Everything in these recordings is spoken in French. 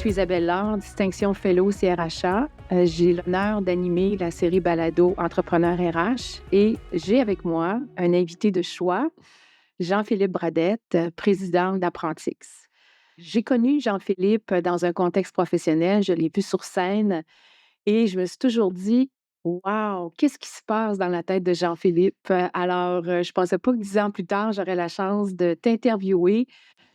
suis Isabelle Laure, distinction Fellow CRHA. J'ai l'honneur d'animer la série Balado Entrepreneur RH et j'ai avec moi un invité de choix, Jean-Philippe Bradette, président d'Apprentix. J'ai connu Jean-Philippe dans un contexte professionnel, je l'ai vu sur scène et je me suis toujours dit, wow, qu'est-ce qui se passe dans la tête de Jean-Philippe? Alors, je ne pensais pas que 10 ans plus tard, j'aurais la chance de t'interviewer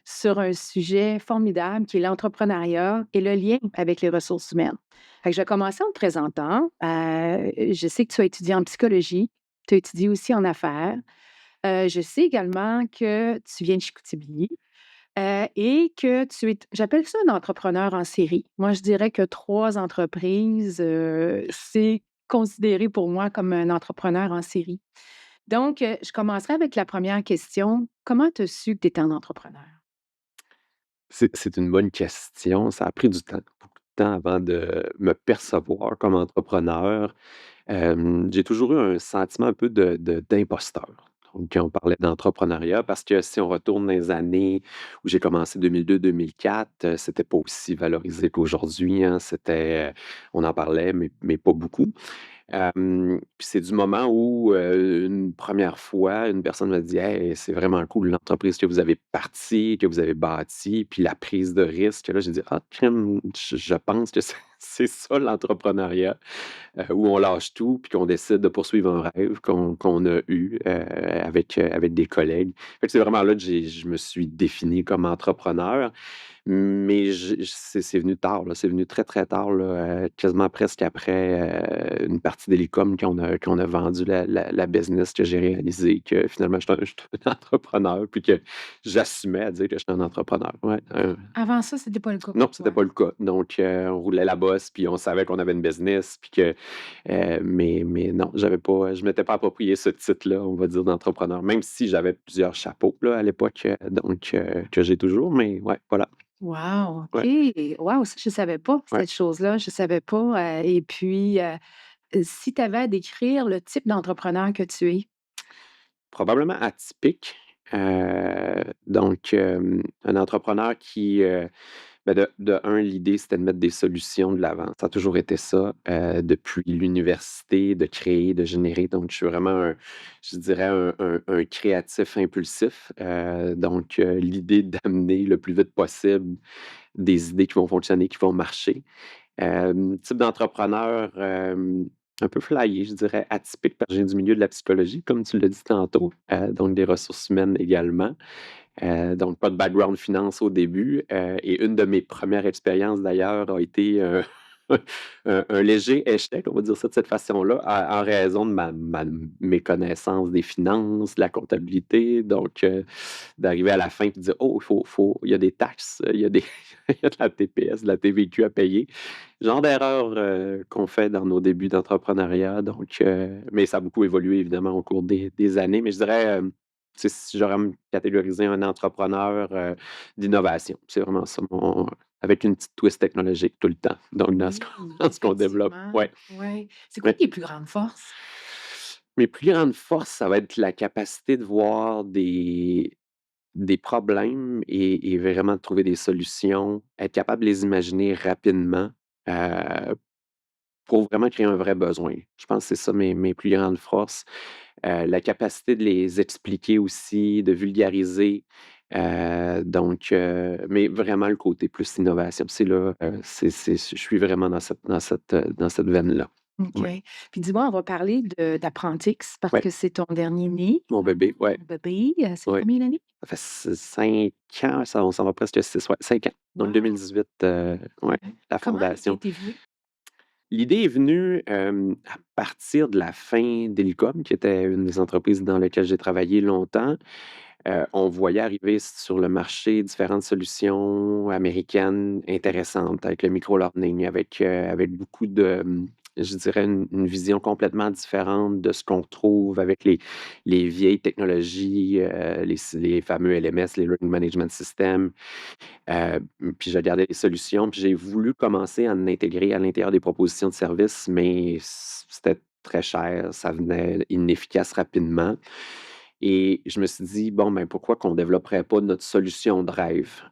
sur un sujet formidable qui est l'entrepreneuriat et le lien avec les ressources humaines. Fait que je vais commencer en te présentant. Je sais que tu as étudié en psychologie, tu as étudié aussi en affaires. Je sais également que tu viens de Chicoutimi et que tu es, j'appelle ça un entrepreneur en série. Moi, je dirais que 3 entreprises, c'est considéré pour moi comme un entrepreneur en série. Donc, je commencerai avec la première question. Comment tu as su que tu étais un entrepreneur? C'est une bonne question. Ça a pris du temps, beaucoup de temps avant de me percevoir comme entrepreneur. J'ai toujours eu un sentiment un peu d'imposteur. Donc, quand on parlait d'entrepreneuriat, parce que si on retourne dans les années où j'ai commencé 2002-2004, c'était pas aussi valorisé qu'aujourd'hui, hein. On en parlait, mais pas beaucoup. Puis c'est du moment où, une première fois, une personne m'a dit: «Hey, c'est vraiment cool l'entreprise que vous avez partie, que vous avez bâtie, puis la prise de risque». Là, j'ai dit: «Ah crime, je pense que c'est ça l'entrepreneuriat». Où on lâche tout, puis qu'on décide de poursuivre un rêve qu'on a eu, avec des collègues. Fait que c'est vraiment là que je me suis défini comme entrepreneur, mais c'est venu tard, là, c'est venu très, très tard, là, quasiment presque après, une partie d'Hélicom qu'on a vendu la business, que j'ai réalisé que finalement j'étais un entrepreneur, puis que j'assumais à dire que j'étais un entrepreneur. Ouais, Avant ça, c'était pas le cas non, pour c'était toi? pas le cas. Donc, on roulait la bosse, puis on savait qu'on avait une business, puis que mais non, je m'étais pas approprié ce titre-là, on va dire, d'entrepreneur, même si j'avais plusieurs chapeaux, là, à l'époque, donc que j'ai toujours, mais ouais, voilà. Wow, OK. Ouais, Wow, ça, je savais pas ouais. cette chose-là, je savais pas, et puis, si tu avais à décrire le type d'entrepreneur que tu es? Probablement atypique, donc un entrepreneur qui, ben, de un, l'idée, c'était de mettre des solutions de l'avant. Ça a toujours été ça, depuis l'université, de créer, de générer. Donc, je suis vraiment je dirais un créatif impulsif. Donc, l'idée d'amener le plus vite possible des idées qui vont fonctionner, qui vont marcher. Type d'entrepreneur, un peu flyé, je dirais atypique, parce que je viens du milieu de la psychologie, comme tu l'as dit tantôt, donc des ressources humaines également. Donc pas de background finance au début, et une de mes premières expériences d'ailleurs a été, un léger échec, on va dire ça de cette façon-là, en raison de ma méconnaissance des finances, de la comptabilité. Donc, d'arriver à la fin et de dire: «Oh, il y a des taxes, il y a des il y a de la TPS, de la TVQ à payer». Genre d'erreur, qu'on fait dans nos débuts d'entrepreneuriat. Donc, mais ça a beaucoup évolué évidemment au cours des années. Mais je dirais, tu sais, si j'aurais à me catégoriser un entrepreneur, d'innovation, c'est vraiment ça mon avec une petite twist technologique tout le temps, donc dans ce qu'on Oui, dans ce qu'on développe. effectivement, Ouais, ouais. C'est quoi ouais. tes plus grandes forces? Mes plus grandes forces, ça va être la capacité de voir des problèmes et vraiment de trouver des solutions, être capable de les imaginer rapidement, heu, pour vraiment créer un vrai besoin. Je pense que c'est ça mes plus grandes forces. La capacité de les expliquer aussi, de vulgariser, donc mais vraiment le côté plus innovation. C'est là, c'est je suis vraiment dans cette veine-là. OK. Ouais, Puis dis-moi, on va parler d'Apprentix parce ouais, que c'est ton dernier né, mon bébé, ouais, ton bébé, c'est ouais. combien d'années? Ça fait 5 ans, ça on s'en va presque 6, ouais, 5 ans. Donc Wow! 2018, ouais, OK. la Comment l'idée fondation. t'est venue? L'idée est venue, à partir de la fin d'Hélicom, qui était une des entreprises dans lesquelles j'ai travaillé longtemps. On voyait arriver sur le marché différentes solutions américaines intéressantes avec le micro-learning, avec beaucoup de, je dirais une vision complètement différente de ce qu'on retrouve avec les vieilles technologies, les fameux LMS, les Learning Management Systems. Puis j'ai regardé les solutions, puis j'ai voulu commencer à en intégrer à l'intérieur des propositions de services, mais c'était très cher, ça venait inefficace rapidement. Et je me suis dit: «Bon, ben, pourquoi qu'on développerait pas notre solution de rêve?»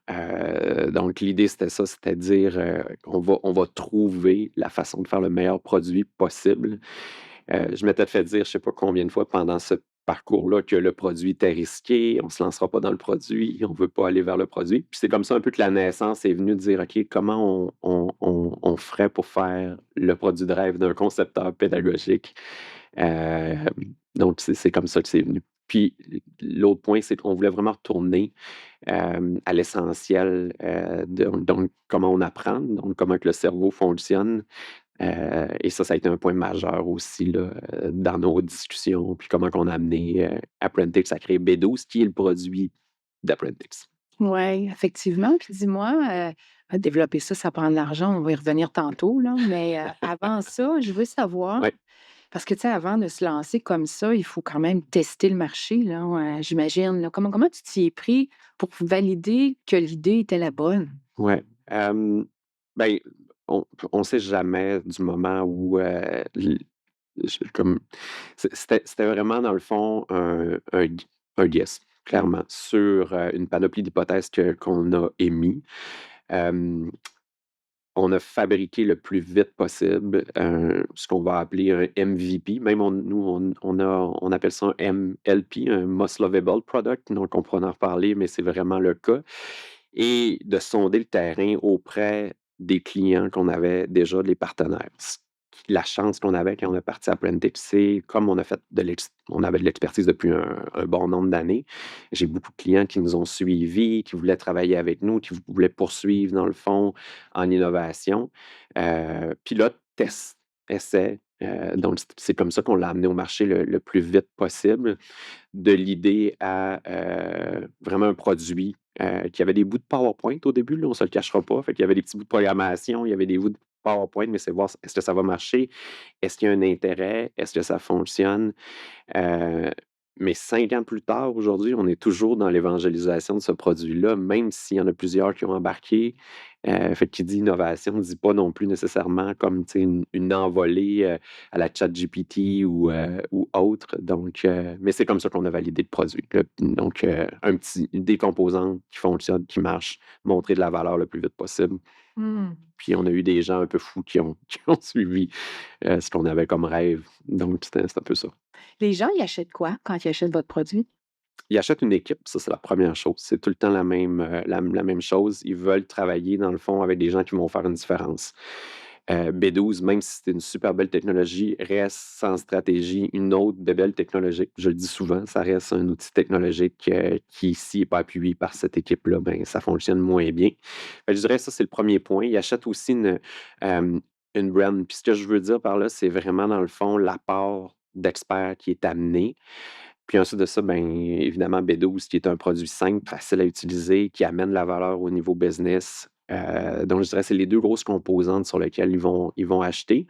Donc l'idée, c'était ça, c'était de dire, on va trouver la façon de faire le meilleur produit possible. Je m'étais fait dire je sais pas combien de fois pendant ce parcours-là que le produit était risqué, on se lancera pas dans le produit, on veut pas aller vers le produit. Puis c'est comme ça un peu que la naissance est venue de dire: «OK, comment on ferait pour faire le produit de rêve d'un concepteur pédagogique?» Hem, donc c'est comme ça que c'est venu. Puis l'autre point, c'est qu'on voulait vraiment retourner, à l'essentiel, donc comment on apprend, donc comment que le cerveau fonctionne. Et ça a été un point majeur aussi là, dans nos discussions, puis comment qu'on a amené, Apprentix à créer B12 qui est le produit d'Apprentix. Oui, effectivement. Puis dis-moi, développer ça, ça prend de l'argent, on va y revenir tantôt, là, mais avant ça, je veux savoir, Ouais, parce que, tu sais, avant de se lancer comme ça, il faut quand même tester le marché, là, j'imagine, là. Comment tu t'y es pris pour valider que l'idée était la bonne? ouais. Ben, on sait jamais du moment où, l je comme c'était vraiment dans le fond un guess, clairement, sur, une panoplie d'hypothèses qu'on a émis. Hem On a fabriqué le plus vite possible, ce qu'on va appeler un MVP. Même on appelle ça un MLP, un Most Lovable Product, donc on pourra en reparler, mais c'est vraiment le cas et de sonder le terrain auprès des clients qu'on avait déjà, les partenaires. La chance qu'on avait quand on est parti à Prentix, c'est comme on avait de l'expertise depuis un bon nombre d'années. J'ai beaucoup de clients qui nous ont suivis, qui voulaient travailler avec nous, qui voulaient poursuivre dans le fond en innovation. Pilote, test, essai, donc c'est comme ça qu'on l'a amené au marché le plus vite possible. De l'idée à, vraiment un produit, qui avait des bouts de PowerPoint au début, là, on se le cachera pas. Fait qu'il y avait des petits bouts de programmation, il y avait des bouts de PowerPoint, mais c'est voir est-ce que ça va marcher? Est-ce qu'il y a un intérêt? Est-ce que ça fonctionne? Heu, mais 5 ans plus tard, aujourd'hui, on est toujours dans l'évangélisation de ce produit-là, même s'il y en a plusieurs qui ont embarqué. Fait que qui dit innovation ne dit pas non plus nécessairement comme, tu sais, une envolée, à la ChatGPT ou autre. Donc, mais c'est comme ça qu'on a validé le produit, là. Donc, des composantes qui fonctionnent, qui marchent, montrer de la valeur le plus vite possible. Mmh. Puis on a eu des gens un peu fous qui ont qui ont suivi, ce qu'on avait comme rêve. Donc c'était un peu ça. Les gens, ils achètent quoi quand ils achètent votre produit? Ils achètent une équipe, ça, c'est la première chose. C'est tout le temps la même chose. Ils veulent travailler, dans le fond, avec des gens qui vont faire une différence. B12, même si c'est une super belle technologie, reste sans stratégie une autre belle technologique. Je le dis souvent, ça reste un outil technologique, qui, s'il n'est pas appuyé par cette équipe-là, ben, ça fonctionne moins bien. Fait que je dirais ça, c'est le premier point. Ils achètent aussi hem, une brand. Puis ce que je veux dire par là, c'est vraiment, dans le fond, l'apport d'experts qui est amené. Puis ensuite de ça, ben, évidemment, B12 qui est un produit simple, facile à utiliser, qui amène la valeur au niveau business. Donc je dirais c'est les 2 grosses composantes sur lesquelles ils vont acheter.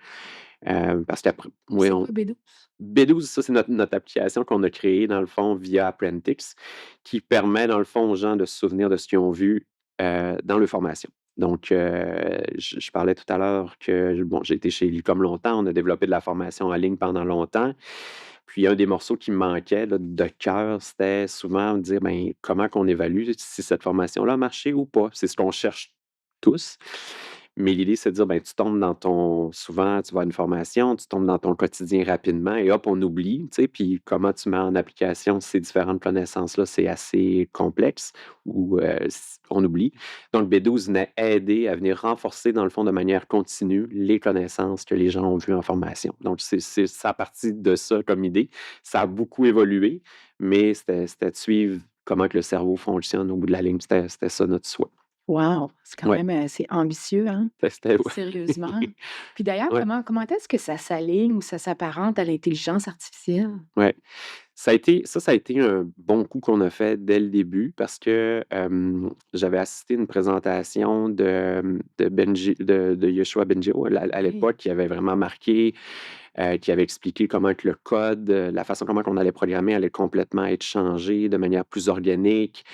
Parce qu'après oui, C'est quoi B12? B12, ça, c'est notre application qu'on a créée, dans le fond, via Apprentix, qui permet, dans le fond, aux gens de se souvenir de ce qu'ils ont vu, dans leur formation. Donc, je parlais tout à l'heure que, bon, j'ai été chez Ulycom longtemps, on a développé de la formation en ligne pendant longtemps. Puis un des morceaux qui me manquait là, de cœur, c'était souvent me dire, ben, comment qu'on évalue si cette formation-là a marché ou pas? C'est ce qu'on cherche tous. Mais l'idée, c'est de dire, ben, tu tombes dans ton souvent, tu vas à une formation, tu tombes dans ton quotidien rapidement et hop, on oublie, tu sais, puis comment tu mets en application ces différentes connaissances-là, c'est assez complexe ou on oublie. Donc, B12 venait aider à venir renforcer, dans le fond, de manière continue, les connaissances que les gens ont vues en formation. Donc, ça a parti de ça comme idée. Ça a beaucoup évolué, mais c'était de suivre comment que le cerveau fonctionne au bout de la ligne. C'était ça notre souhait. Wow! C'est quand Ouais, même assez ambitieux, hein? c'était Sérieusement. Puis d'ailleurs, ouais. comment est-ce que ça s'aligne ou ça s'apparente à l'intelligence artificielle? Ouais. Ça a été un bon coup qu'on a fait dès le début parce que, j'avais assisté à une présentation de Yoshua Bengio à OK. l'époque qui avait vraiment marqué, qui avait expliqué comment que le code, la façon comment qu'on allait programmer allait complètement être changé de manière plus organique.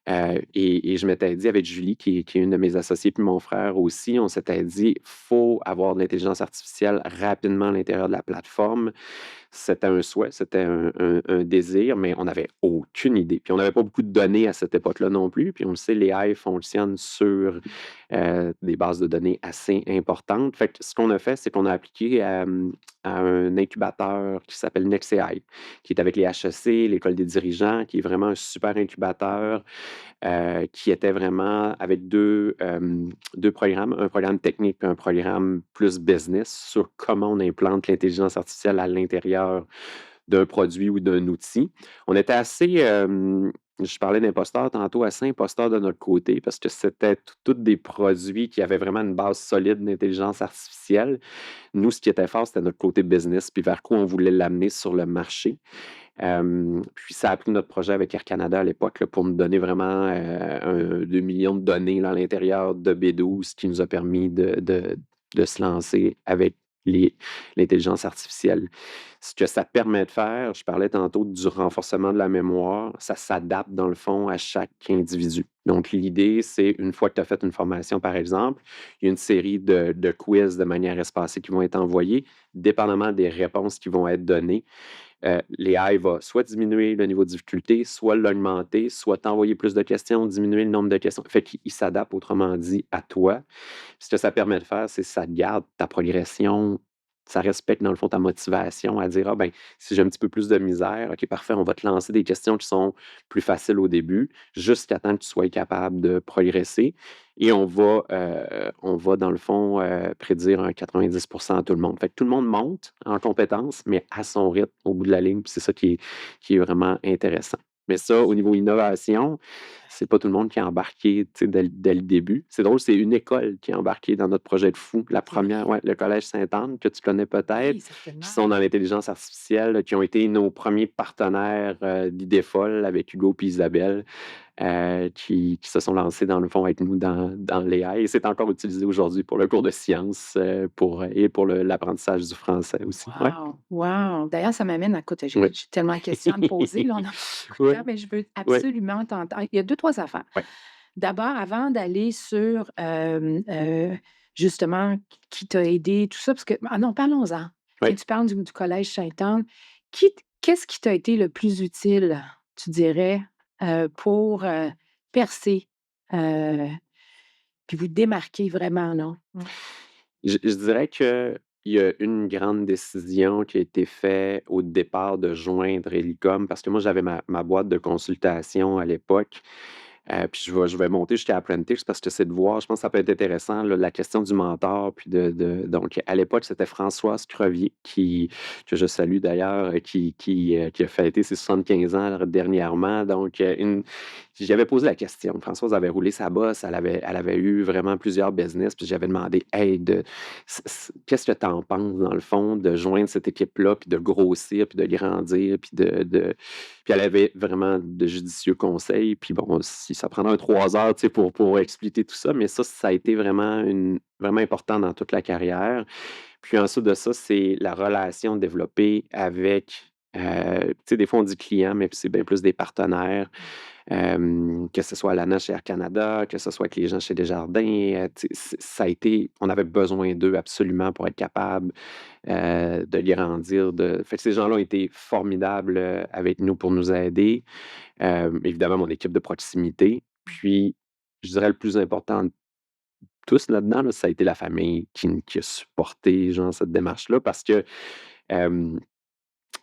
Et je m'étais dit avec Julie, qui est une de mes associées, puis mon frère aussi, on s'était dit: «Faut avoir de l'intelligence artificielle rapidement à l'intérieur de la plateforme». C'était un souhait, c'était un désir, mais on n'avait aucune idée. Puis on n'avait pas beaucoup de données à cette époque-là non plus. Puis on le sait, l'AI fonctionne sur des bases de données assez importantes. Fait que ce qu'on a fait, c'est qu'on a appliqué à un incubateur qui s'appelle NextAI, qui est avec les HEC, l'École des dirigeants, qui est vraiment un super incubateur qui était vraiment avec deux programmes, un programme technique et un programme plus business sur comment on implante l'intelligence artificielle à l'intérieur d'un produit ou d'un outil. On était assez, je parlais d'imposteurs tantôt, assez imposteurs de notre côté parce que c'était tous des produits qui avaient vraiment une base solide d'intelligence artificielle. Nous, ce qui était fort, c'était notre côté business, puis vers quoi on voulait l'amener sur le marché. Puis ça a pris notre projet avec Air Canada à l'époque là, pour nous donner vraiment 2 millions de données là, à l'intérieur de B12 qui nous a permis de se lancer avec l'intelligence artificielle. Ce que ça permet de faire, je parlais tantôt du renforcement de la mémoire, ça s'adapte dans le fond à chaque individu. Donc l'idée, c'est une fois que tu as fait une formation, par exemple, il y a une série de quiz de manière espacée qui vont être envoyés, dépendamment des réponses qui vont être données. L'AI va soit diminuer le niveau de difficulté, soit l'augmenter, soit t'envoyer plus de questions, diminuer le nombre de questions. Fait qu'il s'adapte, autrement dit, à toi. Ce que ça permet de faire, c'est que ça te garde ta progression, ça respecte dans le fond ta motivation à dire: «Ah ben, si j'ai un petit peu plus de misère, OK, parfait, on va te lancer des questions qui sont plus faciles au début, jusqu'à temps que tu sois capable de progresser et on va dans le fond, prédire un 90 à tout le monde». Fait que tout le monde monte en compétences, mais à son rythme au bout de la ligne, puis c'est ça qui est vraiment intéressant. Mais ça, au niveau innovation, c'est pas tout le monde qui est embarqué, tu sais, dès le début. C'est drôle, c'est une école qui est embarquée dans notre projet de fou. La C'est vrai? première, ouais, le Collège Sainte-Anne, que tu connais peut-être, Oui, qui certainement. sont dans l'intelligence artificielle, qui ont été nos premiers partenaires d'Idées folles avec Hugo et Isabelle, qui se sont lancés dans le fond avec nous dans l'AI. Et c'est encore utilisé aujourd'hui pour le cours de sciences et pour l'apprentissage du français aussi. Ouais, Wow! Wow! D'ailleurs, ça m'amène à écoute, j'ai ouais. j'ai tellement de questions à me poser, là, on n'a pas beaucoup de Ouais, temps, mais je veux ouais, absolument t'entendre. Il y a 2 3 affaires. ouais, D'abord, avant d'aller sur, justement, qui t'a aidé, tout ça, parce que ah non, parlons-en. Quand ouais. tu parles du collège Sainte-Anne, qu'est-ce qui t'a été le plus utile, tu dirais, pour, percer, heu, puis vous démarquer vraiment, là? Je dirais qu'il y a une grande décision qui a été faite au départ de joindre Elicom parce que moi, j'avais ma boîte de consultation à l'époque. Puis je vais monter jusqu'à Apprentice parce que c'est de voir, je pense que ça peut être intéressant, là, la question du mentor. Puis donc, à l'époque, c'était Françoise Crevier, que je salue d'ailleurs, qui a fêté ses 75 ans dernièrement. Donc, j'avais posé la question. Françoise avait roulé sa bosse, elle avait eu vraiment plusieurs business. Puis j'avais demandé, hey, qu'est-ce que tu en penses, dans le fond, de joindre cette équipe-là, puis de grossir, puis de grandir, puis elle avait vraiment de judicieux conseils. Puis bon, si ça prendrait 3 heures, tu sais, pour expliquer tout ça, mais ça a été vraiment important dans toute la carrière. Puis ensuite de ça, c'est la relation développée avec, tu sais, des fois on dit client, mais c'est bien plus des partenaires, que ce soit à l'ANA chez Air Canada, que ce soit avec les gens chez Desjardins, tu sais, ça a été on avait besoin d'eux absolument pour être capable, de grandir, fait que ces gens-là ont été formidables, avec nous pour nous aider. Évidemment, mon équipe de proximité. Puis, je dirais le plus important de tous là-dedans, là, ça a été la famille qui a supporté, genre, cette démarche-là parce que, hem,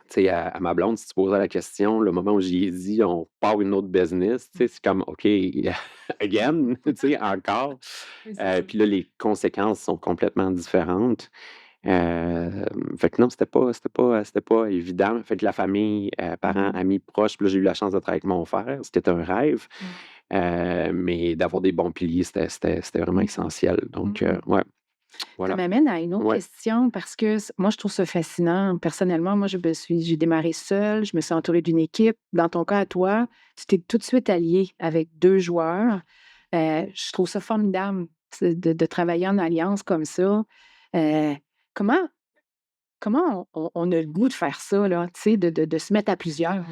tu sais, à ma blonde, si tu posais la question, le moment où j'y ai dit: «On part une autre business», tu sais, c'est comme: «OK, again», tu sais, encore. Oui, c'est ça. Puis là, les conséquences sont complètement différentes. Fait que non, c'était pas évident. Fait que la famille, parents, Mmh. amis proches, puis là, j'ai eu la chance de travailler avec mon frère, c'était un rêve, Mmh. mais d'avoir des bons piliers, c'était vraiment essentiel. Donc, Mmh. ouais, Ça voilà. m'amène à une autre Ouais. question parce que moi, je trouve ça fascinant. Personnellement, moi, j'ai démarré seule, je me suis entourée d'une équipe. Dans ton cas à toi, tu t'es tout de suite allié avec 2 joueurs. Je trouve ça formidable de travailler en alliance comme ça. Comment comment on a le goût de faire ça, là, tu sais, de se mettre à plusieurs,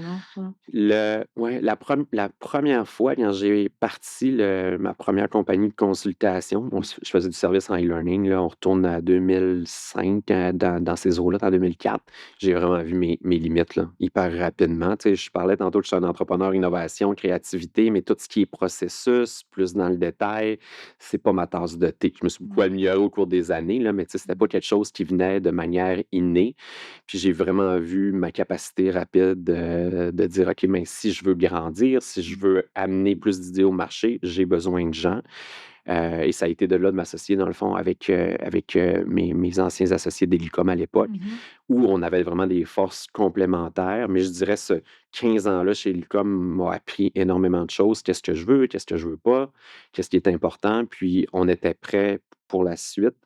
là? Ouais, la première fois quand j'ai parti ma première compagnie de consultation, bon, je faisais du service en e-learning, là, on retourne à 2005, dans ces eaux-là, en 2004. J'ai vraiment vu mes limites, là, hyper rapidement. Tu sais, je parlais tantôt que je suis un entrepreneur innovation, créativité, mais tout ce qui est processus, plus dans le détail, c'est pas ma tasse de thé. Je me suis beaucoup Mmh. amélioré au cours des années, là, mais tu sais, c'était pas quelque chose qui venait de manière innée. Puis j'ai vraiment vu ma capacité rapide, de dire: «OK, mais si je veux grandir, si je Mmh. veux amener plus d'idées au marché, j'ai besoin de gens». Et ça a été de là de m'associer dans le fond avec mes anciens associés d'Hélicom à l'époque, Mmh. où on avait vraiment des forces complémentaires. Mais je dirais ce 15 ans-là chez Hélicom m'a appris énormément de choses. Qu'est-ce que je veux? Qu'est-ce que je veux pas? Qu'est-ce qui est important? Puis on était prêts pour la suite.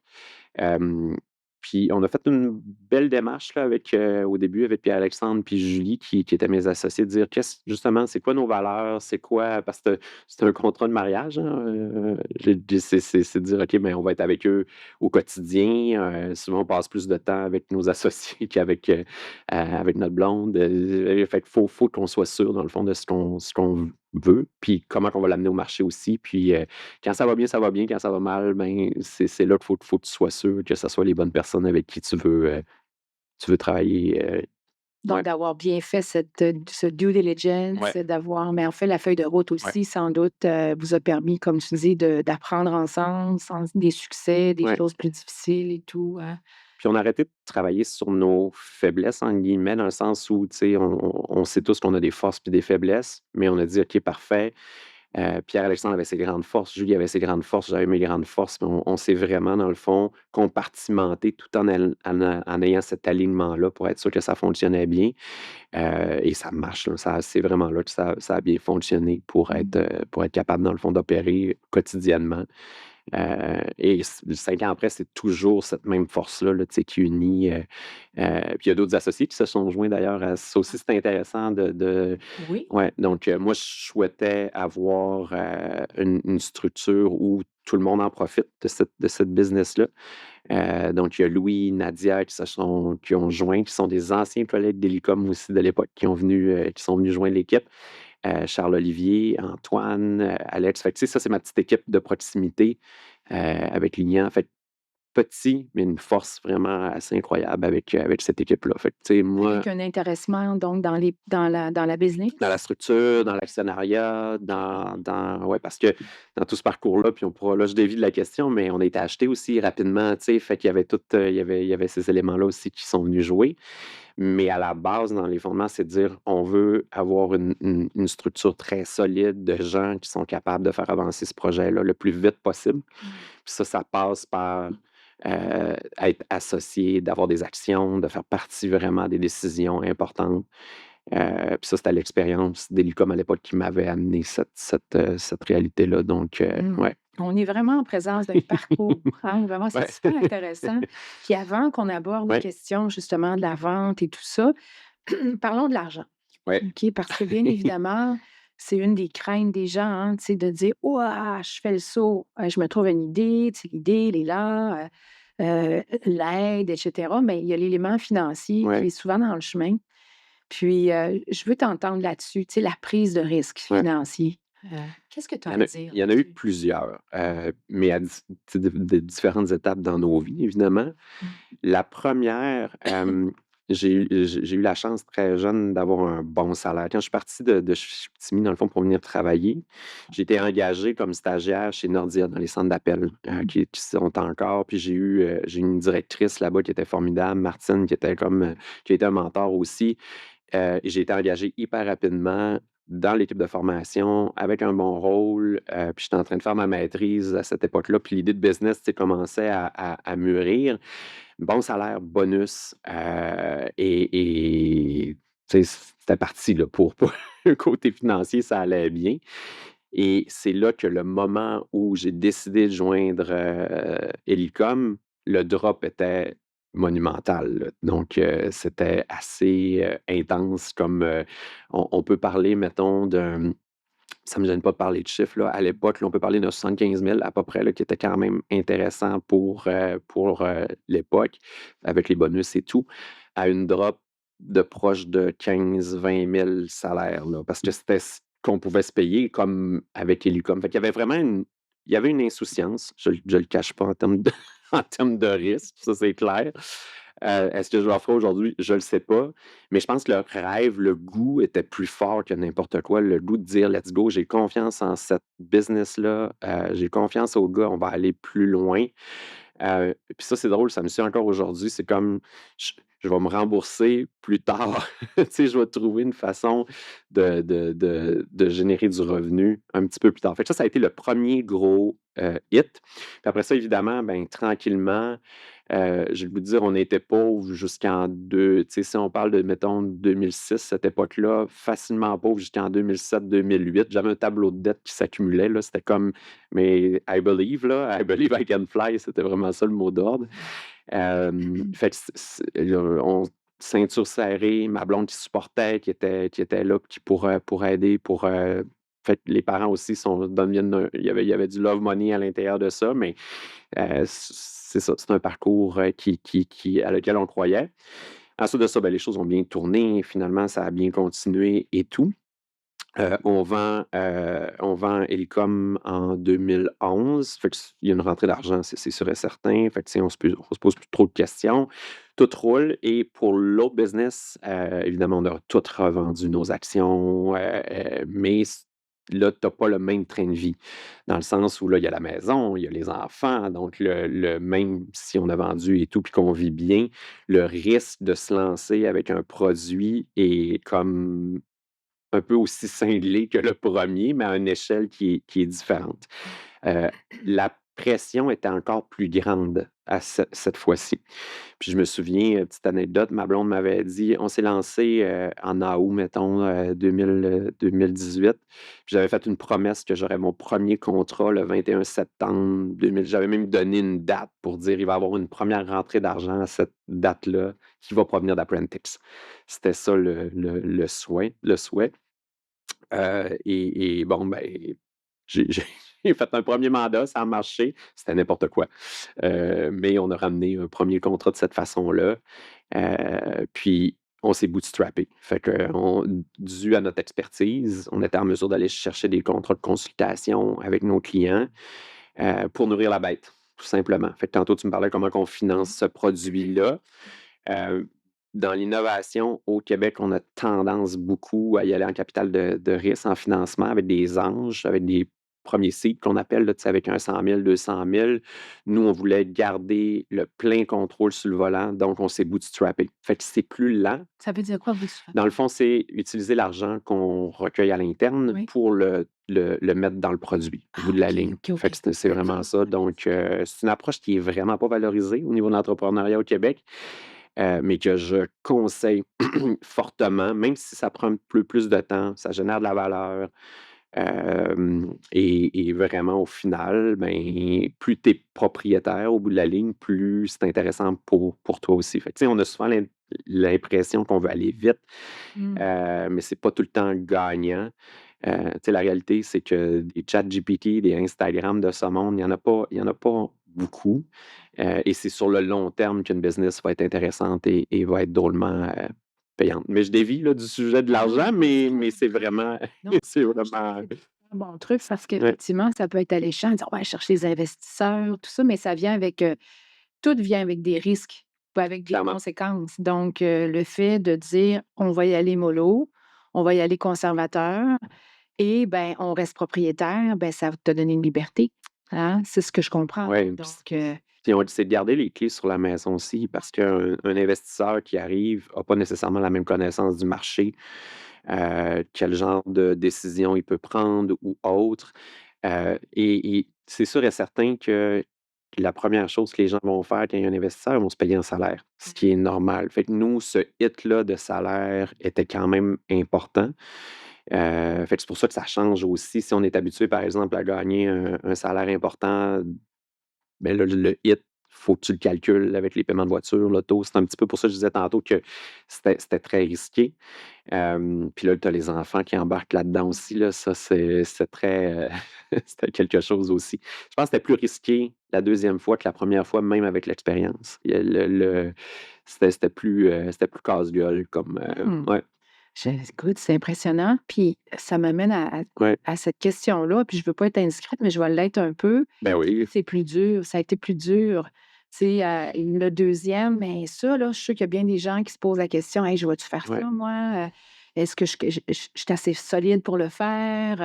Hem, Puis on a fait une belle démarche là avec, au début avec Pierre-Alexandre puis Julie qui étaient mes associés, de dire qu'est-ce justement, c'est quoi nos valeurs? C'est quoi parce que c'est un contrat de mariage, hein, j'ai dit c'est de dire: «OK, ben, on va être avec eux au quotidien». Souvent on passe plus de temps avec nos associés qu'avec, avec notre blonde, fait qu'il faut qu'on soit sûr dans le fond de ce qu'on veut, puis comment qu'on va l'amener au marché aussi. Puis, quand ça va bien, ça va bien. Quand ça va mal, ben, c'est là qu'il faut que tu sois sûr que ça soit les bonnes personnes avec qui tu veux travailler, Donc ouais, d'avoir bien fait ce due diligence, ouais, d'avoir mais en fait, la feuille de route ouais, aussi, sans doute, vous a permis, comme tu dis, d'apprendre ensemble, sans des succès, des ouais. choses plus difficiles et tout, hein? Puis on a arrêté de travailler sur nos «faiblesses» entre guillemets, dans le sens où, tu sais, on sait tous qu'on a des forces puis des faiblesses, mais on a dit: «OK, parfait». Pierre-Alexandre avait ses grandes forces, Julie avait ses grandes forces, j'avais mes grandes forces, mais on s'est vraiment, dans le fond, compartimenté tout en ayant cet alignement-là pour être sûr que ça fonctionnait bien. Et ça marche, là. C'est vraiment là que ça a bien fonctionné Mmh. pour être capable, dans le fond, d'opérer quotidiennement. Et 5 ans après, c'est toujours cette même force-là, là, tu sais, qui unit, puis il y a d'autres associés qui se sont joints d'ailleurs à ça aussi, c'est intéressant de Oui. ouais, donc moi, je souhaitais avoir, une structure où tout le monde en profite de cette business-là. Donc il y a Louis, Nadia qui ont joint, qui sont des anciens collègues d'Hélicom aussi de l'époque, qui sont venus joindre l'équipe. Charles-Olivier, Antoine, Alex. Fait que, tu sais, ça, c'est ma petite équipe de proximité, avec Lilian. Fait que petit, mais une force vraiment assez incroyable avec cette équipe-là. Fait que, tu sais, moi, Avec un intéressement donc dans la dans la business? structure, dans l'actionnariat, ouais, parce que dans tout ce parcours-là, puis on pourra là, je dévie de la question, mais on a été achetés aussi rapidement, tu sais, fait qu'il y avait tout, il y avait ces éléments-là aussi qui sont venus jouer. Mais à la base, dans les fondements, c'est de dire, on veut avoir une structure très solide de gens qui sont capables de faire avancer ce projet-là le plus vite possible. Mmh. Puis ça passe par, être associé, d'avoir des actions, de faire partie vraiment des décisions importantes. Puis ça, c'était l'expérience d'Hélicom à l'époque qui m'avait amené cette réalité-là, donc Mmh. ouais. On est vraiment en présence d'un parcours, hein, vraiment, c'est Ouais. super intéressant. Puis avant qu'on aborde les Ouais, questions justement de la vente et tout ça, parlons de l'argent, ouais. OK? Parce que bien évidemment, c'est une des craintes des gens, hein, tu sais, de dire: «Ouah, je fais le saut, je me trouve une idée, tu sais, l'idée, elle est là, l'aide et cetera», mais il y a l'élément financier qui Ouais, est souvent dans le chemin. Puis, je veux t'entendre là-dessus, tu sais, la prise de risque ouais. financier. Qu'est-ce que tu as Il y à en a dire il y en a eu là-dessus? plusieurs, mais à tu sais, de différentes étapes dans nos vies, évidemment. Mmh. La première, j'ai eu la chance très jeune d'avoir un bon salaire. Quand je suis parti de Chicoutimi, dans le fond, pour venir travailler, j'ai été engagé comme stagiaire chez Nordia dans les centres d'appel, Mmh. qui sont encore. Puis j'ai eu une directrice là-bas qui était formidable, Martine, qui a été un mentor aussi. Et j'ai été engagé hyper rapidement dans l'équipe de formation avec un bon rôle, puis j'étais en train de faire ma maîtrise à cette époque-là, puis l'idée de business, tu sais, commençait à mûrir. Bon salaire, bonus, et tu sais, c'était parti là pour le côté financier, ça allait bien. Et c'est là que le moment où j'ai décidé de joindre, Hélicom, le drop était monumental, là. Donc, c'était assez, intense comme, on peut parler, mettons, Ça me gêne pas de parler de chiffres, là. À l'époque, là, on peut parler de 75 000 à peu près, là, qui était quand même intéressant pour l'époque, avec les bonus et tout, à une drop de proche de 15 000 20 000 salaires, là, parce que c'était ce qu'on pouvait se payer comme avec Elucom. Fait qu'il y avait vraiment il y avait une insouciance, je le cache pas en termes de en termes de risque, ça c'est clair. Est-ce que je le ferai aujourd'hui? Je le sais pas. Mais je pense que le rêve, le goût était plus fort que n'importe quoi. Le goût de dire: «Let's go, j'ai confiance en cette business-là, j'ai confiance au gars, on va aller plus loin». Puis ça, c'est drôle, ça me suit encore aujourd'hui. C'est comme je je vais me rembourser plus tard. Tu sais, je vais trouver une façon de générer du revenu un petit peu plus tard. Fait que ça a été le premier gros, hit. Puis après ça, évidemment, ben, tranquillement, j'ai le goût de dire, on était pauvres jusqu'en deux tu sais, si on parle de, mettons, 2006, cette époque-là, facilement pauvre jusqu'en 2007-2008. J'avais un tableau de dette qui s'accumulait, là. C'était comme mais I believe, là, I believe I can fly, c'était vraiment ça le mot d'ordre. Fait que on ceinture serrée, ma blonde qui supportait, qui était là, qui pour aider, fait que les parents aussi il y avait du love money à l'intérieur de ça, mais c'est ça, c'est un parcours, à lequel on croyait. Ensuite de ça, ben, les choses ont bien tourné, finalement, ça a bien continué et tout. On vend Elicom en 2011, fait qu'il y a une rentrée d'argent, c'est sûr et certain. Fait que, tu sais, on se pose plus trop de questions. Tout roule et pour l'autre business, évidemment, on a tout revendu nos actions, mais là, tu as pas le même train de vie. Dans le sens où là, il y a la maison, il y a les enfants, donc même si on a vendu et tout puis qu'on vit bien, le risque de se lancer avec un produit est comme un peu aussi cinglé que le premier, mais à une échelle qui est différente. Heu, la pression était encore plus grande à cette fois-ci. Puis je me souviens, petite anecdote, ma blonde m'avait dit on s'est lancé, en août, mettons, 2018. Puis j'avais fait une promesse que j'aurais mon premier contrat le 21 septembre 2000. J'avais même donné une date pour dire: «Il va y avoir une première rentrée d'argent à cette date-là qui va provenir d'Apprentice». C'était ça le souhait. Et bon, ben, j'ai j'ai fait un premier mandat, ça a marché, c'était n'importe quoi. Mais on a ramené un premier contrat de cette façon-là, puis on s'est bootstrappé. Fait qu'on dû à notre expertise, on était en mesure d'aller chercher des contrats de consultation avec nos clients, pour nourrir la bête, tout simplement. Fait que tantôt tu me parlais comment qu'on finance ce produit-là. Heu, dans l'innovation au Québec, on a tendance beaucoup à y aller en capital de risque, en financement avec des anges, avec des premiers seeds qu'on appelle là, tu sais, avec un 100 000, 200 000. Nous, on voulait garder le plein contrôle sur le volant, donc on s'est bootstrappé. Fait que c'est plus lent. Ça veut dire quoi Dans le bootstrapper? fond, c'est utiliser l'argent qu'on recueille à l'interne Oui. pour le mettre dans le produit, au bout Ah de la OK, ligne. OK, Fait que OK. c'est vraiment ça. Donc, c'est une approche qui est vraiment pas valorisée au niveau de l'entrepreneuriat au Québec, mais que je conseille fortement, même si ça prend un peu plus de temps, ça génère de la valeur, et vraiment au final, ben, plus tu es propriétaire au bout de la ligne, plus c'est intéressant pour toi aussi. Fait que, tu sais, on a souvent l'impression qu'on veut aller vite, Mmh. mais c'est pas tout le temps gagnant. Tu sais, la réalité, c'est que des ChatGPT, des Instagram de ce monde, il y en a pas beaucoup, et c'est sur le long terme qu'une business va être intéressante et va être drôlement, payante. Mais je dévie, là, du sujet de Non, l'argent, non, mais c'est vraiment non, c'est je trouve vraiment que c'est un bon truc parce ouais, qu'effectivement, ça peut être alléchant, dire: «On va aller chercher les investisseurs», tout ça, mais ça vient avec, tout vient avec des risques ou avec des clairement. conséquences. Donc, le fait de dire: «On va y aller mollo, on va y aller conservateur et ben, on reste propriétaire», ben, ça va te donner une liberté, hein? C'est ce que je comprends. Ouais, Donc, puis c'est de garder les clés sur la maison aussi parce qu'un investisseur qui arrive a pas nécessairement la même connaissance du marché, quel genre de décision il peut prendre ou autre. Et c'est sûr et certain que la première chose que les gens vont faire quand il y a un investisseur, ils vont se payer un salaire, ce qui est normal. Fait que nous, ce hit-là de salaire était quand même important. Fait que c'est pour ça que ça change aussi. Si on est habitué, par exemple, à gagner un salaire important, ben là, le hit, faut que tu le calcules avec les paiements de voiture, l'auto. C'est un petit peu pour ça que je disais tantôt que c'était très risqué. Puis là, tu as les enfants qui embarquent là-dedans aussi, là. Ça, c'est très, c'était quelque chose aussi. Je pense que c'était plus risqué la deuxième fois que la première fois, même avec l'expérience. Il y a le c'était plus casse-gueule comme, Mmh. ouais, Écoute, c'est impressionnant. Puis ça m'amène ouais. à cette question-là, puis je veux pas être indiscrète, mais je vais l'être un peu. Ben oui. C'est plus dur, ça a été plus dur. Tu sais, le deuxième, mais ça, là, je suis sûre qu'il y a bien des gens qui se posent la question: «Hey, je vais-tu faire Ouais, ça, moi? Est-ce que je suis assez solide pour le faire?»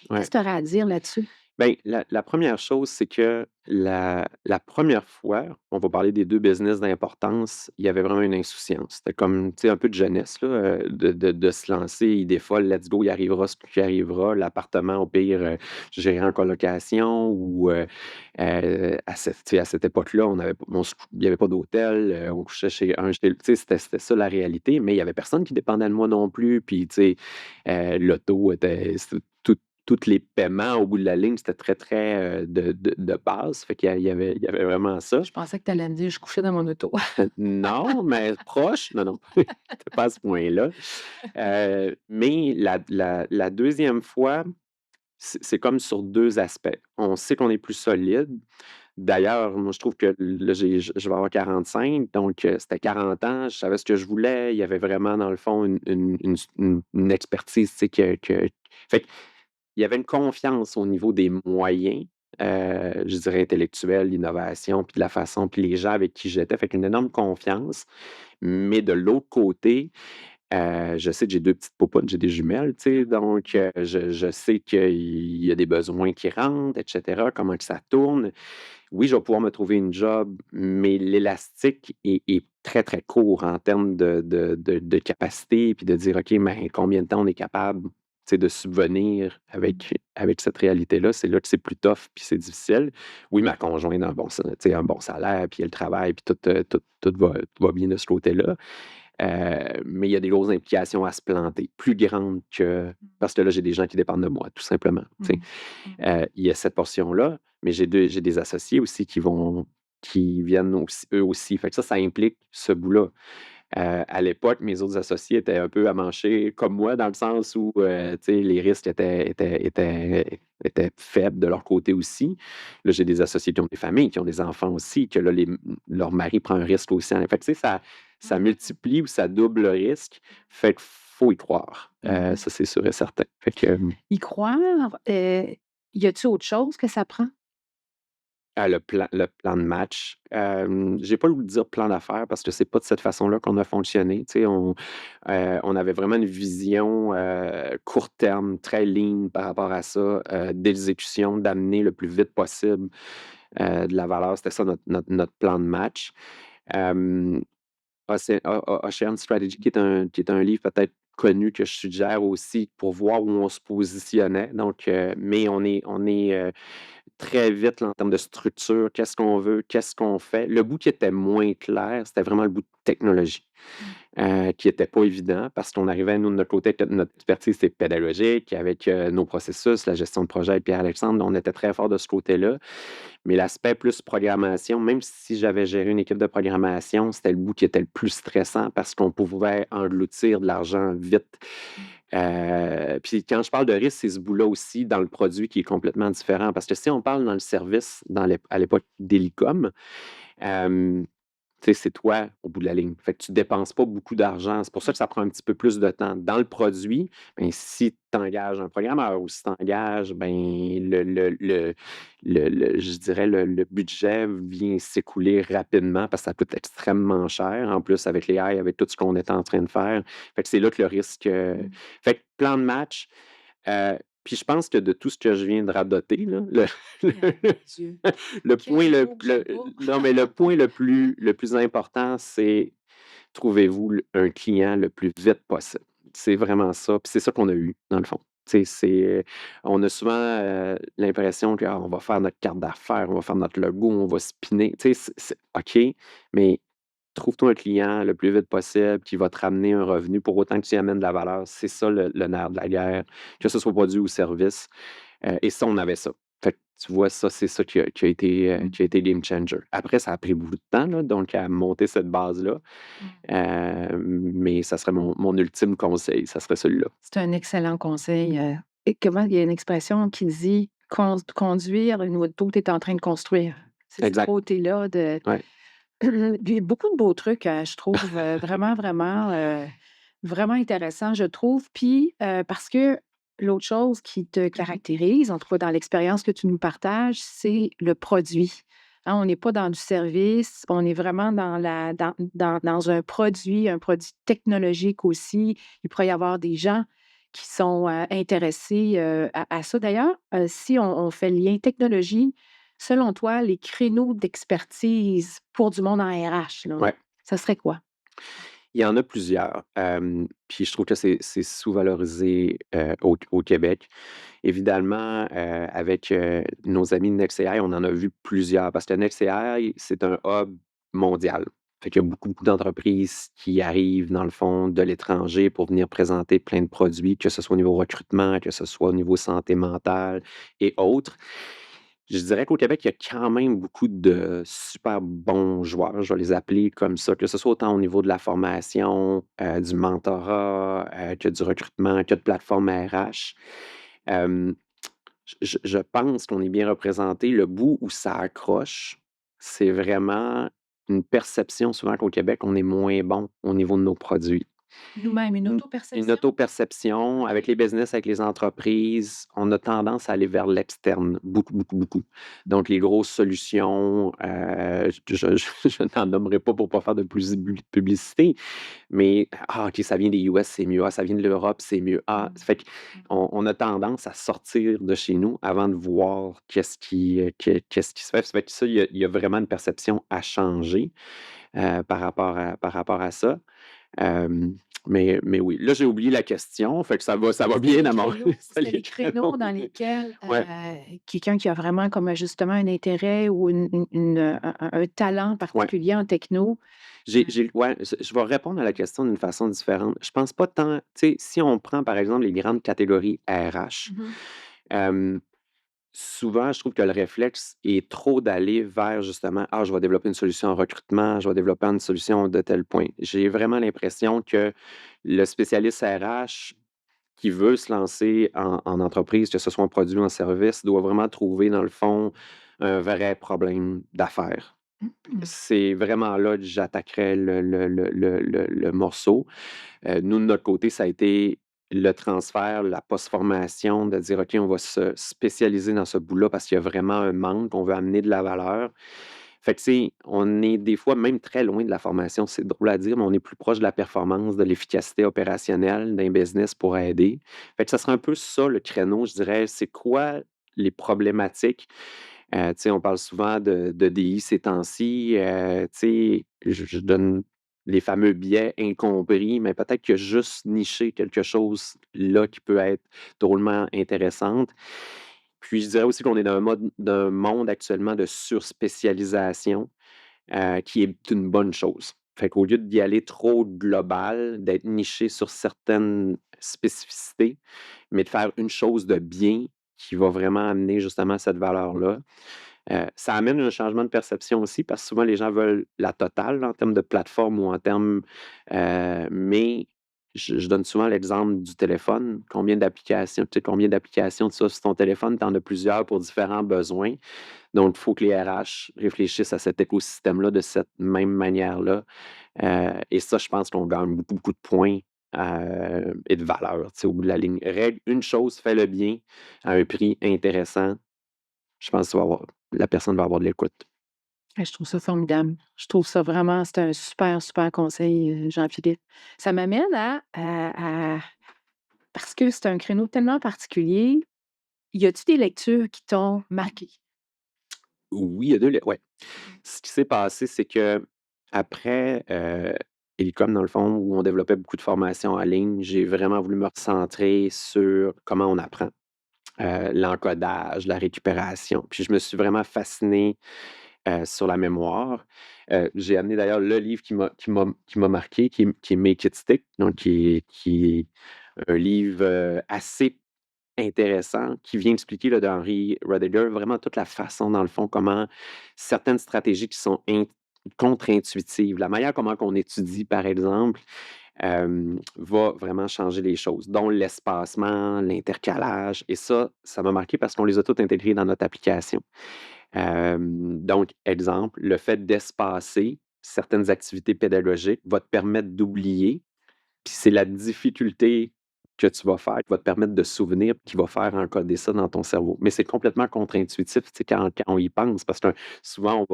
ouais. Qu'est-ce que tu aurais à dire là-dessus? Ben, la 1re chose, c'est que la 1re fois, on va parler des 2 business d'importance, il y avait vraiment une insouciance. C'était comme, tu sais, un peu de jeunesse, là, de se lancer, idée folle, let's go, il arrivera ce qui arrivera. L'appartement, au pire, je gérais en colocation ou, tu sais, à cette époque-là, on avait pas on se cou il y avait pas d'hôtel, on couchait chez un chez tu sais, c'était ça la réalité, mais il y avait personne qui dépendait de moi non plus. Puis, tu sais, l'auto était toutes les paiements au bout de la ligne, c'était très, très, de base. Fait qu'il y avait vraiment ça. Je pensais que tu allais me dire: «Je couchais dans mon auto». Non, mais proche. Non, non, c'était pas à ce point-là. Mais la 2e fois, c'est comme sur 2 aspects. On sait qu'on est plus solide. D'ailleurs, moi, je trouve que là, je vais avoir 45, donc c'était 40 ans, je savais ce que je voulais. Il y avait vraiment, dans le fond, une expertise, tu sais, fait il y avait une confiance au niveau des moyens, je dirais intellectuels, l'innovation, puis de la façon puis les gens avec qui j'étais, fait qu'une énorme confiance. Mais de l'autre côté, je sais que j'ai 2 petites poupounes, j'ai des jumelles, tu sais, donc je sais qu'il y a des besoins qui rentrent et cetera, comment que ça tourne. Oui, je vais pouvoir me trouver une job, mais l'élastique est très, très court en termes de capacité, puis de dire: «OK, mais combien de temps on est capable, tu sais, de subvenir avec cette réalité-là?» C'est là que c'est plus tough, puis c'est difficile. Oui, ma conjointe a un bon sa tu sais, un bon salaire, puis elle travaille, puis tout va bien de ce côté-là. Mais il y a des grosses implications à se planter, plus grandes que parce que là, j'ai des gens qui dépendent de moi, tout simplement, tu sais. Mmh. Mmh. Il y a cette portion-là, mais j'ai des associés aussi qui viennent aussi eux aussi. Fait que ça implique ce bout-là. À l'époque, mes autres associés étaient un peu amanchés comme moi, dans le sens où, tu sais, les risques étaient faibles de leur côté aussi. Là, j'ai des associés qui ont des familles, qui ont des enfants aussi, que là, leur mari prend un risque aussi. Fait que, tu sais, ça multiplie ou ça double le risque. Fait qu'il faut y croire. Mmh. Ça, c'est sûr et certain. Fait que, Y croire, y a-tu autre chose que ça prend? le plan de match, j'ai pas le goût de dire plan d'affaires parce que c'est pas de cette façon-là qu'on a fonctionné. Tu sais, on avait vraiment une vision, court terme, très lean par rapport à ça, d'exécution, d'amener le plus vite possible, de la valeur. C'était ça notre plan de match. Hem Ocean Strategy, qui est un livre peut-être connu que je suggère aussi pour voir où on se positionnait. Donc, mais on est très vite là, en termes de structure, qu'est-ce qu'on veut, qu'est-ce qu'on fait. Le bout qui était moins clair, c'était vraiment le bout de technologie, Mmh. qui était pas évident parce qu'on arrivait, nous, de notre côté, que notre expertise, c'est pédagogique, avec, nos processus, la gestion de projet avec Pierre-Alexandre, on était très fort de ce côté-là. Mais l'aspect plus programmation, même si j'avais géré une équipe de programmation, c'était le bout qui était le plus stressant parce qu'on pouvait engloutir de l'argent vite. Mmh. Puis quand je parle de risque, c'est ce bout-là aussi dans le produit qui est complètement différent. Parce que si on parle dans le service, à l'époque d'Hélicom, tu sais, c'est toi au bout de la ligne. Fait que tu dépenses pas beaucoup d'argent. C'est pour ça que ça prend un petit peu plus de temps. Dans le produit, ben, si tu engages un programmeur ou si tu engages, ben, je dirais le budget vient s'écouler rapidement parce que ça coûte extrêmement cher. En plus, avec les AI, avec tout ce qu'on est en train de faire. Fait que c'est là que le risque. Mmh. Fait que plan de match. Puis je pense que de tout ce que je viens de radoter, là, Ah, mon Dieu, le point quel beau que j'aime pas. non, mais le point le plus important, c'est trouvez-vous un client le plus vite possible. C'est vraiment ça, puis c'est ça qu'on a eu, dans le fond. Tu sais, on a souvent, l'impression que: «Ah, on va faire notre carte d'affaires, on va faire notre logo, on va spinner». Tu sais, c'est OK, mais trouve-toi un client le plus vite possible qui va te ramener un revenu pour autant que tu y amènes de la valeur. C'est ça le nerf de la guerre, que ce soit produit ou service, et ça, on avait ça. Fait que tu vois, ça, c'est ça Mmh. qui a été game changer. Après, ça a pris beaucoup de temps, là, donc à monter cette base-là, Mmh. mais ça serait mon ultime conseil, ça serait celui-là. C'est un excellent conseil, et comment il y a une expression qui dit: Conduire une auto, tu es en train de construire». C'est ce Exact, côté-là de ouais. il y a beaucoup de beaux trucs, je trouve, vraiment, vraiment, vraiment intéressants, je trouve. Puis, parce que l'autre chose qui te caractérise, en tout cas dans l'expérience que tu nous partages, c'est le produit. Hein, on n'est pas dans du service, on est vraiment dans un produit technologique aussi. Il pourrait y avoir des gens qui sont, intéressés, à ça. D'ailleurs, si on fait le lien technologie, selon toi, les créneaux d'expertise pour du monde en RH, là, Ouais. ça serait quoi? Il y en a plusieurs, puis je trouve que c'est sous-valorisé, au Québec. Évidemment, avec, nos amis de NextAI, on en a vu plusieurs parce que NextAI, c'est un hub mondial. Fait qu'il y a beaucoup, beaucoup d'entreprises qui arrivent, dans le fond, de l'étranger pour venir présenter plein de produits, que ce soit au niveau recrutement, que ce soit au niveau santé mentale et autres. Je dirais qu'au Québec, il y a quand même beaucoup de super bons joueurs, je vais les appeler comme ça, que ce soit autant au niveau de la formation, du mentorat, que du recrutement, que de plateformes RH. Hem, je pense qu'on est bien représenté. Le bout où ça accroche, c'est vraiment une perception souvent qu'au Québec, on est moins bon au niveau de nos produits. Nous-mêmes, une Une autoperception? auto-perception avec OK. les business, avec les entreprises, on a tendance à aller vers l'externe, beaucoup, beaucoup, beaucoup. Donc les grosses solutions, je n'en nommerai pas pour pas faire de publicité, mais ah, OK, ça vient des US, c'est mieux. Ah, ça vient de l'Europe, c'est mieux. Ah, Mmh. ça fait Mmh. qu'on a tendance à sortir de chez nous avant de voir qu'est-ce qui se fait. Ça fait que ça, il y a vraiment une perception à changer, par rapport à ça. Hem, mais oui, là, j'ai oublié la question, fait que ça va bien à mon ça, C'était les les créneaux créneaux, dans oui. lesquels, Ouais, quelqu'un qui a vraiment comme, justement un intérêt ou un talent ouais. particulier en techno, J'ai ouais, je vais répondre à la question d'une façon différente. Je pense pas tant tu sais, si on prend, par exemple, les grandes catégories RH, mmh hem, souvent, je trouve que le réflexe est trop d'aller vers justement: «Ah, je vais développer une solution en recrutement, je vais développer une solution de tel point». J'ai vraiment l'impression que le spécialiste RH qui veut se lancer en entreprise, que ce soit en produit ou en service, doit vraiment trouver, dans le fond, un vrai problème d'affaires. mh. C'est vraiment là que j'attaquerais le morceau. Nous, de notre côté, ça a été le transfert, la post-formation, de dire: «OK, on va se spécialiser dans ce bout-là parce qu'il y a vraiment un manque, on veut amener de la valeur». Fait que, tu sais, on est des fois même très loin de la formation. C'est drôle à dire, mais on est plus proche de la performance, de l'efficacité opérationnelle d'un business pour aider. Fait que ça serait un peu ça le créneau, je dirais. C'est quoi les problématiques? Tu sais, on parle souvent de DI ces temps-ci. Tu sais, je donne les fameux biais incompris, mais peut-être que juste nicher quelque chose là qui peut être drôlement intéressante. Puis je dirais aussi qu'on est dans d'un monde actuellement de surspécialisation, qui est une bonne chose. Fait qu'au lieu d'y aller trop global, d'être niché sur certaines spécificités, mais de faire une chose de bien qui va vraiment amener justement cette valeur-là. Ça amène un changement de perception aussi parce que souvent les gens veulent la totale en termes de plateforme ou en termes, mais je donne souvent l'exemple du téléphone. Combien d'applications tu sais, combien d'applications tu as sur ton téléphone? Tu en as plusieurs pour différents besoins. Donc il faut que les RH réfléchissent à cet écosystème-là de cette même manière-là, et ça, je pense qu'on gagne beaucoup, beaucoup de points, et de valeur, tu sais, au bout de la ligne. Règle une chose, fais-le bien à un prix intéressant. Je pense que tu vas avoir la personne va avoir de l'écoute. Je trouve ça formidable. Je trouve ça vraiment c'est un super, super conseil, Jean-Philippe. Ça m'amène parce que c'est un créneau tellement particulier, y a-tu des lectures qui t'ont marqué? Oui, il y a 2 ouais. Mmh. Ce qui s'est passé, c'est qu'après, Elicom, dans le fond, où on développait beaucoup de formations en ligne, j'ai vraiment voulu me recentrer sur comment on apprend, l'encodage, la récupération. Puis je me suis vraiment fasciné, sur la mémoire. J'ai amené d'ailleurs le livre qui m'a marqué, qui est Make It Stick, donc qui est un livre, assez intéressant qui vient expliquer là, d'Henry Rudiger vraiment toute la façon, dans le fond, comment certaines stratégies qui sont contre-intuitives, la manière comment on étudie, par exemple, va vraiment changer les choses, dont l'espacement, l'intercalage. Et ça m'a marqué parce qu'on les a toutes intégrées dans notre application. Donc, exemple, le fait d'espacer certaines activités pédagogiques va te permettre d'oublier, puis c'est la difficulté que tu vas faire qui va te permettre de souvenir, qui va faire encoder ça dans ton cerveau. Mais c'est complètement contre-intuitif, tu sais, quand on y pense, parce que souvent,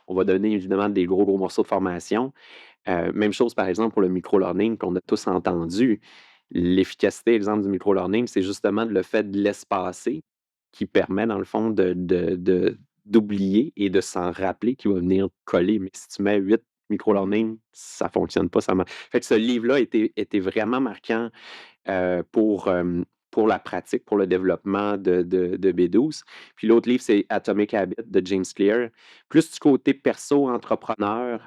on va donner évidemment des gros, gros morceaux de formation. Même chose, par exemple, pour le micro-learning qu'on a tous entendu. L'efficacité, exemple du micro-learning, c'est justement le fait de l'espacer qui permet, dans le fond, d'oublier et de s'en rappeler qui va venir coller. Mais si tu mets 8 micro-learning, ça fonctionne pas. Fait que ce livre-là était vraiment marquant pour la pratique, pour le développement de B12. Puis l'autre livre, c'est Atomic Habits de James Clear. Plus du côté perso-entrepreneur,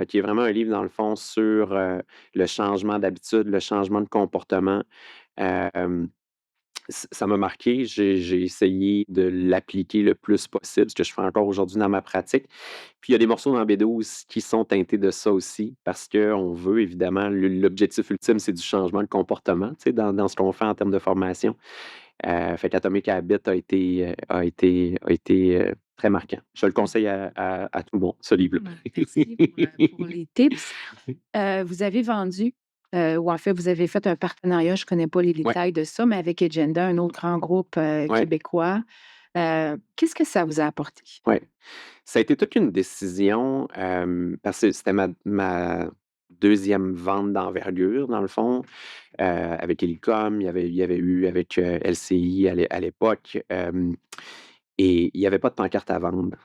qui est vraiment un livre, dans le fond, sur le changement d'habitude, le changement de comportement. Euh, Ça m'a marqué. J'ai essayé de l'appliquer le plus possible, ce que je fais encore aujourd'hui dans ma pratique. Puis il y a des morceaux dans B12 qui sont teintés de ça aussi, parce qu'on veut évidemment, l'objectif ultime, c'est du changement de comportement, tu sais, dans ce qu'on fait en termes de formation. Fait qu'Atomic Habit a été très marquant. Je le conseille à tout le monde, ce livre-là. Merci pour les tips. Vous avez vendu, ou en fait, vous avez fait un partenariat, je ne connais pas les Ouais, détails de ça, mais avec Agenda, un autre grand groupe ouais, québécois. Qu'est-ce que ça vous a apporté? ouais. Ça a été toute une décision, parce que c'était ma 2e vente d'envergure, dans le fond, avec Elicom. Il y avait eu avec, LCI à l'époque, et il y avait pas de pancarte à vendre,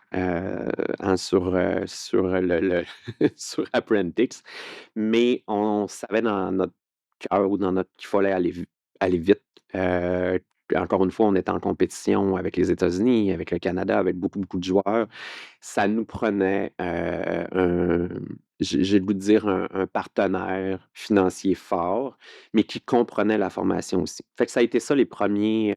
sur le sur Apprentix, mais on savait dans notre cœur ou dans notre qu'il fallait aller vite. Heu, Encore une fois, on était en compétition avec les États-Unis, avec le Canada, avec beaucoup, beaucoup de joueurs. Ça nous prenait, j'ai le goût de dire un partenaire financier fort, mais qui comprenait la formation aussi. Fait que ça a été ça les premiers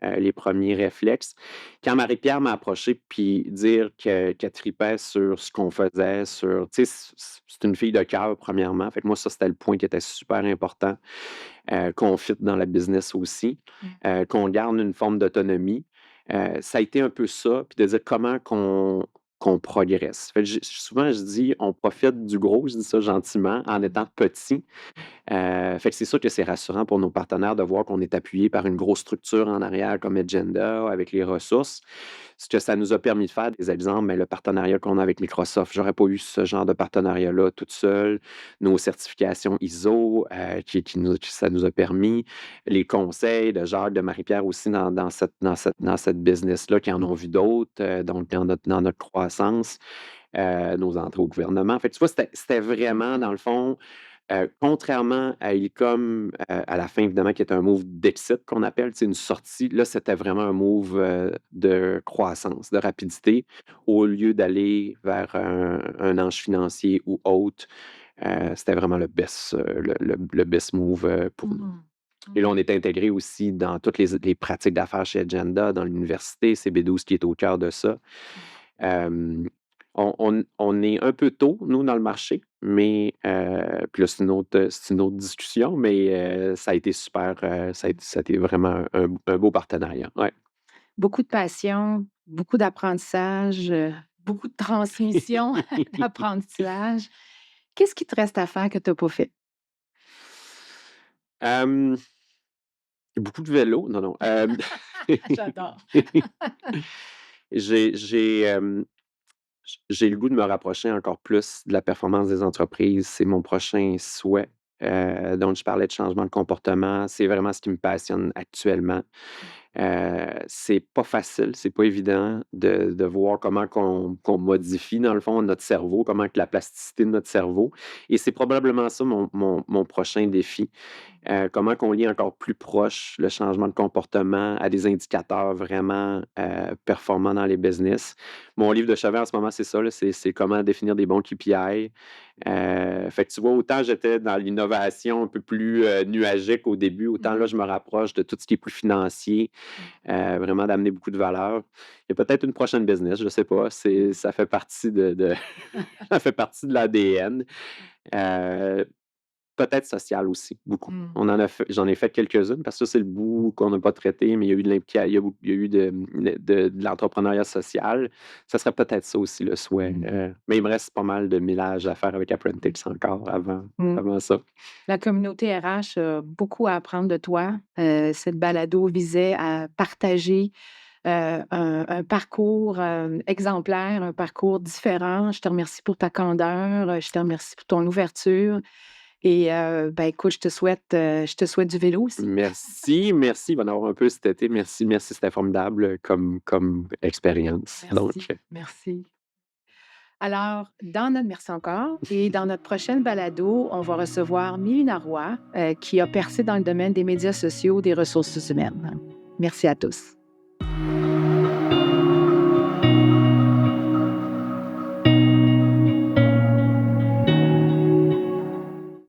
réflexes. Quand Marie-Pierre m'a approché puis dire qu'elle tripait sur ce qu'on faisait, tu sais, c'est une fille de cœur premièrement. Fait que moi, ça, c'était le point qui était super important, qu'on fit dans la business aussi, qu'on garde une forme d'autonomie. Ça a été un peu ça, puis de dire comment qu'on progresse. Fait que souvent, je dis: «On profite du gros», je dis ça gentiment, en étant petit. Fait que c'est sûr que c'est rassurant pour nos partenaires de voir qu'on est appuyé par une grosse structure en arrière comme Agenda, avec les ressources. Ce que ça nous a permis de faire, des exemples, mais le partenariat qu'on a avec Microsoft, j'aurais pas eu ce genre de partenariat-là toute seule. Nos certifications ISO, ça nous a permis. Les conseils de Jacques, de Marie-Pierre aussi dans cette business-là, qui en ont vu d'autres, donc dans notre croissance, nos entrées au gouvernement. Fait que tu vois, c'était vraiment, dans le fond, contrairement à Ilcom, à la fin, évidemment, qui est un move d'exit qu'on appelle, c'est une sortie. Là, c'était vraiment un move de croissance, de rapidité, au lieu d'aller vers un ange financier ou autre. C'était vraiment le best move pour nous. Et là, on est intégré aussi dans toutes les pratiques d'affaires chez Agenda, dans l'université. C'est B12 qui est au cœur de ça. Euh, on est un peu tôt, nous, dans le marché, mais puis là, c'est une autre discussion, mais ça a été super, ça a été vraiment un beau partenariat. Ouais. Beaucoup de passion, beaucoup d'apprentissage, beaucoup de transmission d'apprentissage. Qu'est-ce qui te reste à faire que tu n'as pas fait? Hem, Beaucoup de vélo, non, non. J'adore. J'ai j'ai, hem, j'ai le goût de me rapprocher encore plus de la performance des entreprises. C'est mon prochain souhait. Donc je parlais de changement de comportement, c'est vraiment ce qui me passionne actuellement. C'est pas facile, c'est pas évident de voir comment qu'on modifie, dans le fond, notre cerveau, comment que la plasticité de notre cerveau, et c'est probablement ça mon prochain défi. Comment qu'on lie encore plus proche le changement de comportement à des indicateurs vraiment, performants dans les business. Mon livre de chevet en ce moment, c'est ça, là, c'est comment définir des bons KPI. Fait que tu vois, autant j'étais dans l'innovation un peu plus, nuagique au début, autant là, je me rapproche de tout ce qui est plus financier, vraiment d'amener beaucoup de valeur. Il y a peut-être une prochaine business, je sais pas, ça fait partie de ça fait partie de l'ADN. Heu Peut-être social aussi, beaucoup. Mmh. J'en ai fait quelques-unes parce que ça, c'est le bout qu'on n'a pas traité, mais il y a eu de l'implica il y a eu de l'entrepreneuriat social. Ça serait peut-être ça aussi le souhait, Mmh. mais il me reste pas mal de millage à faire avec Apprentice encore Mmh. avant ça. La communauté RH a beaucoup à apprendre de toi. Cette balado visait à partager, un parcours, exemplaire, un parcours différent. Je te remercie pour ta candeur, je te remercie pour ton ouverture et ben, écoute, je te souhaite du vélo aussi. Merci, merci, il va en avoir un peu cet été. Merci, merci, c'était formidable, comme expérience. Donc, Merci, merci. Alors, merci encore. Et dans notre prochaine balado, on va recevoir Mélina Roy, qui a percé dans le domaine des médias sociaux, des ressources humaines. Merci à tous.